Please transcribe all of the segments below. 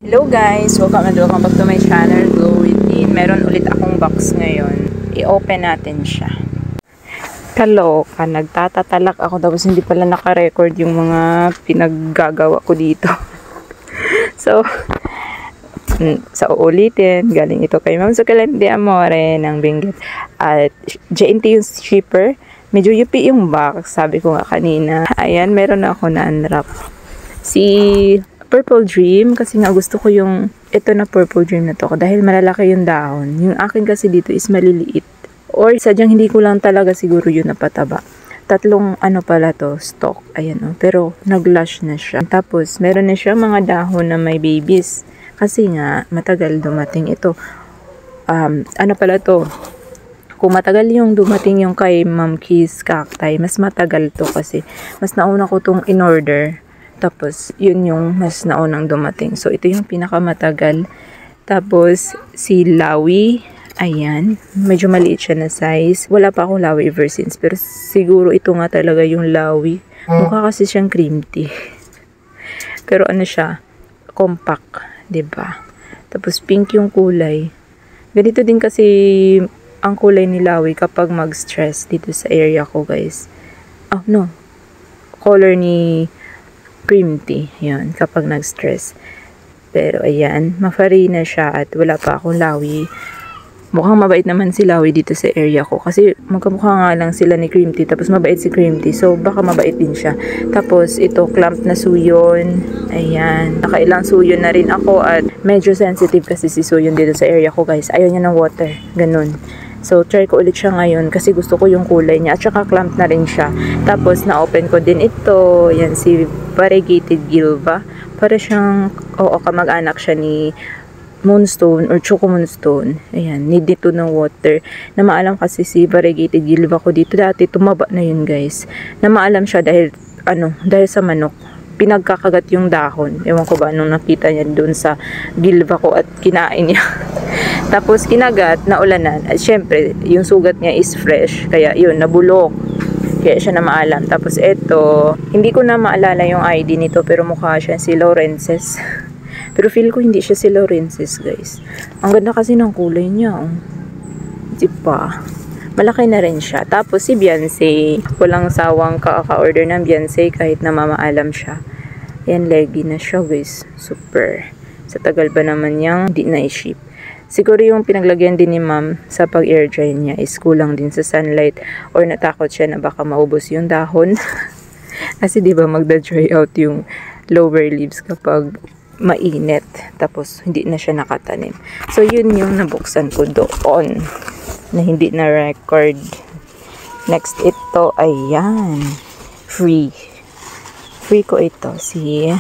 Hello guys! Welcome back to my channel, Glow Routine. Meron ulit akong box ngayon. I-open natin siya. Kaloka, nagtatatalak ako tapos hindi pala naka-record yung mga pinaggagawa ko dito. So, sa uulitin, galing ito kay Ma'am Succulent de Amore ng Benguet. At JNT yung shipper. Medyo yupi yung box, sabi ko nga kanina. Ayan, meron na ako na unwrap. Si Purple Dream, kasi nga gusto ko yung ito na Purple Dream na to dahil malalaki yung dahon. Yung akin kasi dito is maliliit. Or sadyang hindi ko lang talaga siguro yun napataba. Tatlong ano pala to, stock. Ayan o. Pero nag-lush na siya. Tapos meron na siya mga dahon na may babies. Kasi nga matagal dumating ito. Ano pala to? Kung matagal yung dumating yung kay Ma'am Kiss Cacti, mas matagal to kasi mas nauna ko tong in-order. Tapos, yun yung mas naunang dumating. So, ito yung pinakamatagal. Tapos, si Lawi, ayan. Medyo maliit siya na size. Wala pa akong Lawi ever since. Pero siguro ito nga talaga yung Lawi. Mukha kasi siyang cream tea. Pero ano siya? Compact. 'Di ba? Tapos, pink yung kulay. Ganito din kasi ang kulay ni Lawi kapag mag-stress dito sa area ko, guys. Oh, no. Color ni cream tea, yan, kapag nag-stress. Pero ayan, mafarina siya at wala pa akong Lawi. Mukhang mabait naman si Lawi dito sa area ko kasi magkamukha nga lang sila ni cream tea tapos mabait si cream tea, so baka mabait din siya. Tapos ito, clamp na suyon. Ayan, nakailang suyon na rin ako at medyo sensitive kasi si suyon dito sa area ko, guys. Ayaw niya ng water, ganun. So, try ko ulit siya ngayon kasi gusto ko yung kulay niya. At saka clamp na rin siya. Tapos, na-open ko din ito. Yan, si Variegated Gilva. Para siyang, kamag-anak siya ni Moonstone or Choco Moonstone. Ayan, need dito ng water. Na maalam kasi si Variegated Gilva ko dito. Dati, tumaba na yun, guys. Na maalam siya dahil sa manok. Pinagkakagat yung dahon. Ewan ko ba nung nakita niya dun sa gilva ko at kinain niya. Tapos kinagat, naulanan. At syempre, yung sugat niya is fresh. Kaya yun, nabulok. Kaya siya na maalam. Tapos eto, hindi ko na maalala yung ID nito pero mukha siya si Lawrence's. Pero feel ko hindi siya si Lawrence's, guys. Ang ganda kasi ng kulay niya. Oh. Diba? Malaki na rin siya. Tapos si Beyonce, walang sawang kaka-order ng Beyonce kahit na mamaalam siya. Yan, leggy na siya, guys. Super. Sa tagal ba naman niyang di na-ship. Siguro yung pinaglagyan din ni Ma'am sa pag-air dry niya is kulang din sa sunlight or natakot siya na baka maubos yung dahon. Kasi diba magda-dry out yung lower leaves kapag mainit. Tapos hindi na siya nakatanim. So yun yung nabuksan ko doon na hindi na record. Next ito, ayan. Free ko ito. Si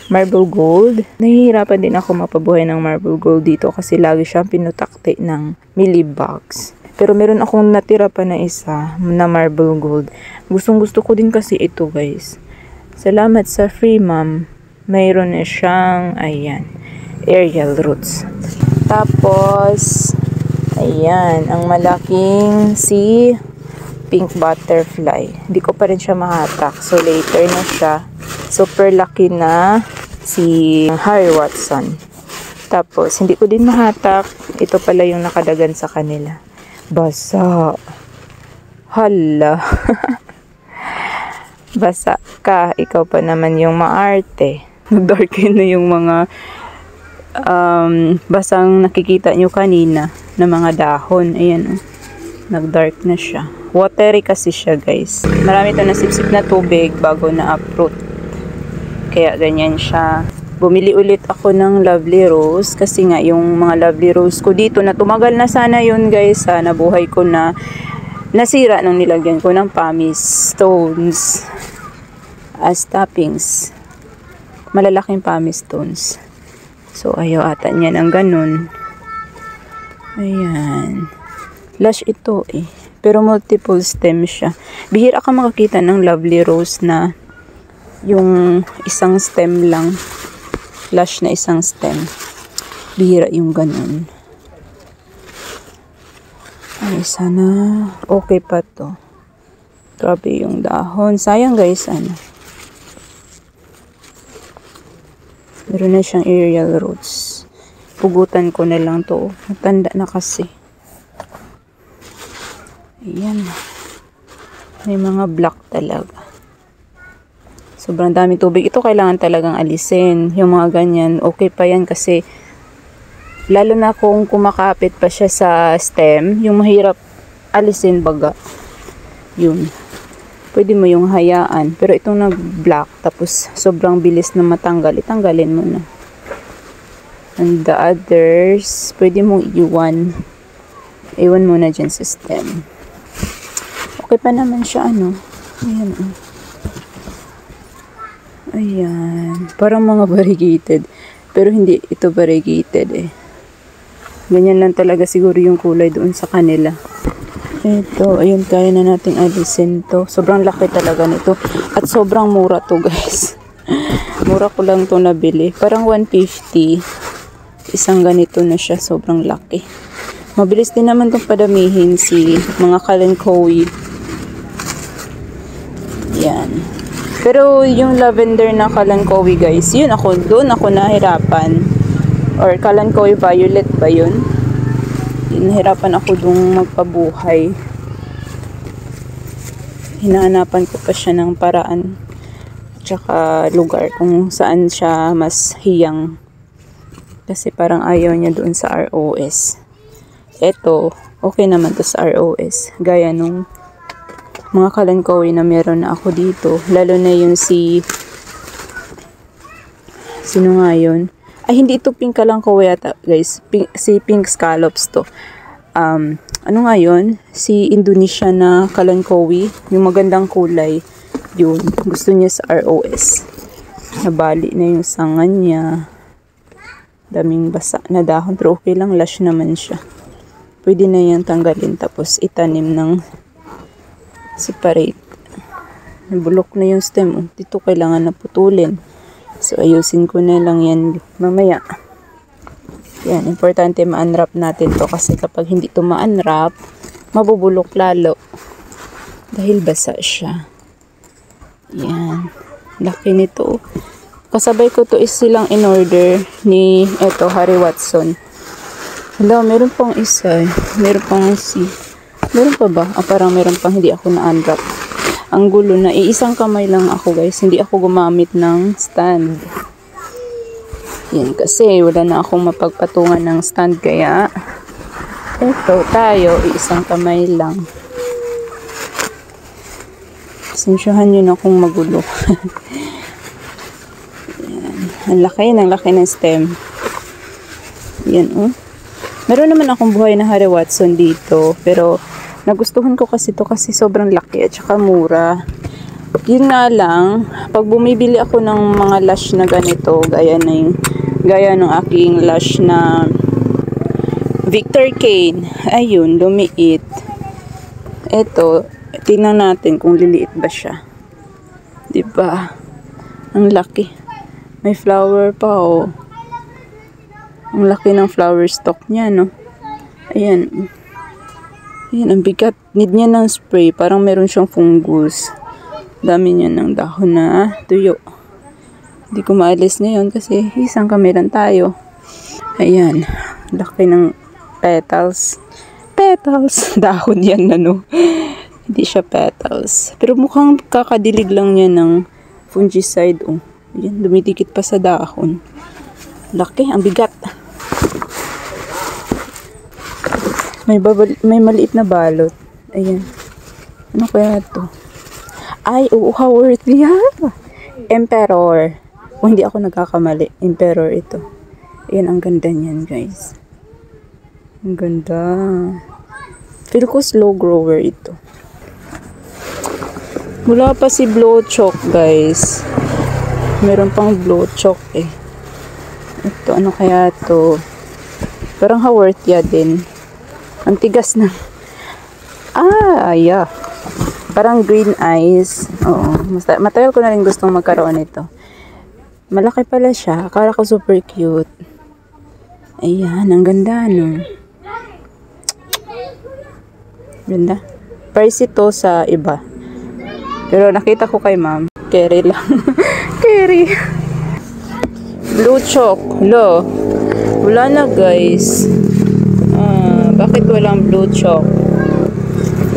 Marble Gold. Nahihirapan din ako mapabuhay ng Marble Gold dito kasi lagi siyang pinutakte ng millibugs. Pero meron akong natira pa na isa na Marble Gold. Gustong gusto ko din kasi ito, guys. Salamat sa free, Ma'am. Mayroon na siyang, ayan, aerial roots. Tapos, ayan, ang malaking si pink butterfly. Hindi ko pa rin siya mahatak. So, later na siya. Super lucky na si Harry Watson. Tapos, hindi ko din mahatak. Ito pala yung nakadagan sa kanila. Basa. Hala. Basa ka. Ikaw pa naman yung maarte. Dark na yung mga basang nakikita nyo kanina na mga dahon. Ayan, oh. Nag-dark na siya. Watery kasi siya, guys. Marami ito nasipsip na tubig bago na-uproot. Kaya ganyan siya. Bumili ulit ako ng Lovely Rose kasi nga yung mga Lovely Rose ko dito na tumagal na sana yun, guys. Nabuhay ko na nasira nung nilagyan ko ng pumice stones as toppings. Malalaking pumice stones. So, ayaw ata niya ng ganun. Ayan. Lush ito eh. Pero multiple stem siya. Bihira ka makakita ng Lovely Rose na yung isang stem lang. Lush na isang stem. Bihira yung ganun. Ay, sana okay pa to. Grabe yung dahon. Sayang, guys, Meron na siyang aerial roots. Pugutan ko na lang to. Matanda na kasi. Ayan. May mga black talaga. Sobrang dami tubig. Ito kailangan talagang alisin. Yung mga ganyan, okay pa yan kasi lalo na kung kumakapit pa siya sa stem, yung mahirap alisin baga. Yun. Pwede mo yung hayaan. Pero itong nag-black, tapos sobrang bilis na matanggal, itanggalin mo na. And the others, pwede mong iwan. Iwan mo na dyan sa stem. Okay pa naman siya, ano. Ayan, oh. Ayan. Parang mga variegated. Pero hindi ito variegated, eh. Ganyan lang talaga siguro yung kulay doon sa kanila. Ito, ayun, kaya na nating alisin to. Sobrang laki talaga nito. At sobrang mura to, guys. Mura ko lang to nabili. Parang 150. Isang ganito na siya. Sobrang laki. Mabilis din naman itong padamihin si mga kalanchoe. Yan. Pero yung lavender na kalanchoe, guys, yun ako, doon ako nahirapan. Or kalanchoe violet ba yun? Nahirapan ako doon magpabuhay. Hinahanapan ko pa siya ng paraan. Tsaka lugar kung saan siya mas hiyang. Kasi parang ayaw niya doon sa ROS. Eto, okay naman to sa ROS. Gaya nung mga kalanchoe na meron na ako dito. Lalo na yung sino nga yun? Ay, hindi ito pink kalanchoe yata, guys. Si pink scallops to. Ano nga yun? Si Indonesia na kalanchoe. Yung magandang kulay. Yun. Gusto niya sa ROS. Nabali na yung sanga niya. Daming basa na dahon. Pero okay lang. Lush naman siya. Pwede na yan tanggalin. Tapos itanim ng separate. Bulok na yung stem. Dito kailangan na putulin. So, ayusin ko na lang yan mamaya. Yan. Importante ma-unwrap natin to. Kasi kapag hindi to ma-unwrap, mabubulok lalo. Dahil basa siya. Yan. Laki nito. Kasabay ko to is silang in order ni Harry Watson. Hello, meron pang isa. Meron pang meron pa ba? Parang meron pang hindi ako na-unwrap. Ang gulo na. Isang kamay lang ako, guys. Hindi ako gumamit ng stand. Yan, kasi wala na akong mapagpatungan ng stand. Kaya, eto tayo. Isang kamay lang. Sensyahan nyo na kung magulo. Yan. Ang laki ng stem. Yan, oh. Meron naman akong buhay na Harry Watson dito. Pero, nagustuhan ko kasi to kasi sobrang laki at saka mura. Yun nga lang, pag bumibili ako ng mga lash na ganito, gaya ng aking lash na Victor Kane, ayun, lumiit. Eto, tingnan natin kung liliit ba siya. Diba? Ang laki. May flower pa, oh. Ang laki ng flower stalk niya, no? Ayan. Ayan, ang bigat. Need niya ng spray. Parang meron siyang fungus. Dami niya ng dahon na tuyo. Hindi ko maalis ngayon kasi isang kamay lang tayo. Ayan. Laki ng petals. Petals. Dahon yan na, no? Hindi siya petals. Pero mukhang kakadilig lang niya ng fungicide, oh. Ayan, dumidikit pa sa dahon. Laki. Ang bigat. May maliit na balot. Ayan. Ano kaya ito? Ay, oo, Howard. Yeah. Emperor. Kung hindi ako nagkakamali. Emperor ito. Ayan, ang ganda niyan, guys. Ang ganda. Feel ko slow grower ito. Wala pa si blowchalk, guys. Meron pang blowchalk, eh. Ito, ano kaya ito? Parang Haworthia din. Ang tigas na. Yeah. Parang green eyes. Oo. Matagal ko na rin gustong magkaroon nito. Malaki pala siya. Akala ko super cute. Ayan. Ang ganda, no? Ganda. Price ito sa iba. Pero nakita ko kay ma'am. Carry lang. Carry. Blue chalk. Hello. Wala na guys. Bakit walang blue chalk?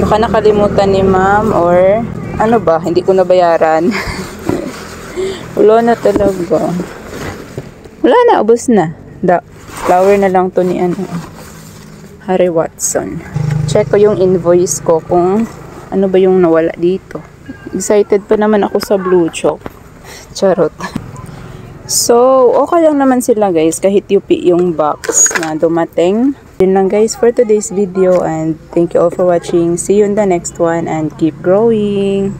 Baka nakalimutan ni ma'am or ano ba? Hindi ko nabayaran. Wala na talaga. Wala na. Ubus na. Flower na lang to ni Harry Watson. Check ko yung invoice ko kung ano ba yung nawala dito. Excited pa naman ako sa blue chalk. Charot. So, okay lang naman sila guys kahit UP yung box na dumating. Yun lang guys for today's video and thank you all for watching. See you in the next one and keep growing!